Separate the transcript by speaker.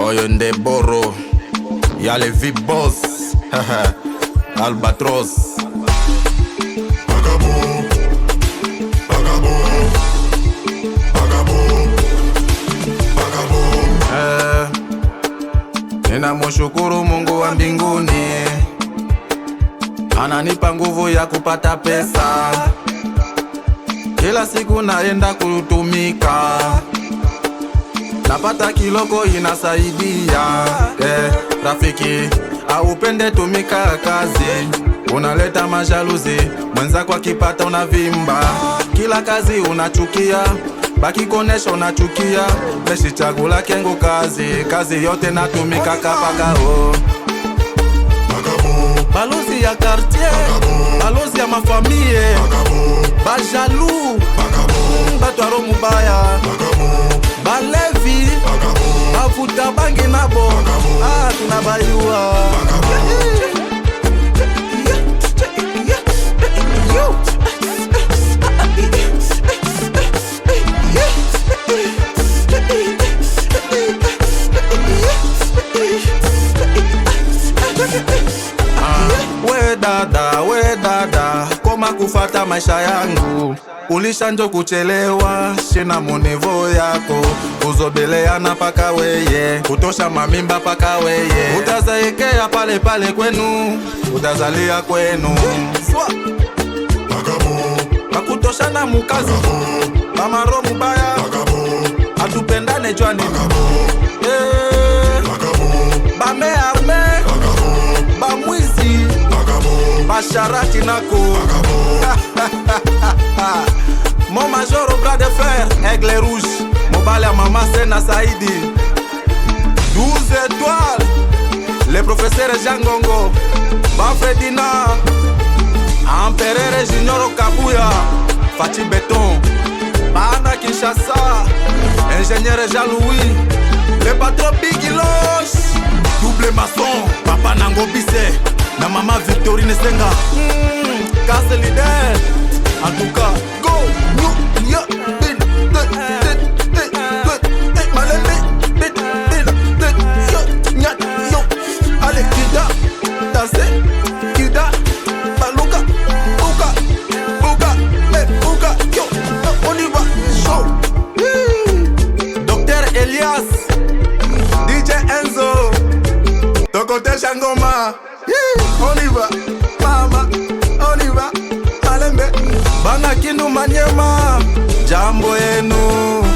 Speaker 1: Oyo Ndeboro, y'a les V-Boss, Albatros. Ninamshukuru Mungu wa mbinguni, ananipa nguvu ya kupata pesa. Kila siku naenda kutumika, napata kiloko inasaidia. Rafiki, aupende tumika kazi, unaleta majaluzi, mwenzako akipata unavimba. Kila kazi unachukia, baki konesha unachukia. Meshi chagula kengo kazi yote natumika kapakao. Balozi ya quartier, balozi ya mafamie, bajalou, batwaro mubaya, balevi, bafuta bangi nabo, tunabayua. We dada, koma kufata maisha yangu. Ulisha njo kuchelewa, shina munivo yako. Kuzobeleana paka weye, kutosha mamimba paka weye. Utazaekea pale pale kwenu, utazalia kwenu. Bakutosha na mukazi, mamaro mubaya, atupendane jwani. Bame arme, bamwizi, basharati nako. Mon major au bras de fer, aigle rouge, mobile à maman Sena Saidi. 12 étoiles, le professeur Jean Gongo, Bafredina, Empereur Junior Kabuya, Fati Beton, Banda Kinshasa, ingénieur Jean-Louis, le patron Bigilos, double maçon, Papa Nango Bisse, na maman Victorine Senga, casse leader. En tout cas, go, you, ya, allez, Kida, danser, Kida, baluka, buka, buka, buka, yo, on y va, show. Docteur Elias, DJ Enzo, Tokote Shangoma, on y va, mama, on y va. Bana Kindu Manyema, jambo yenu.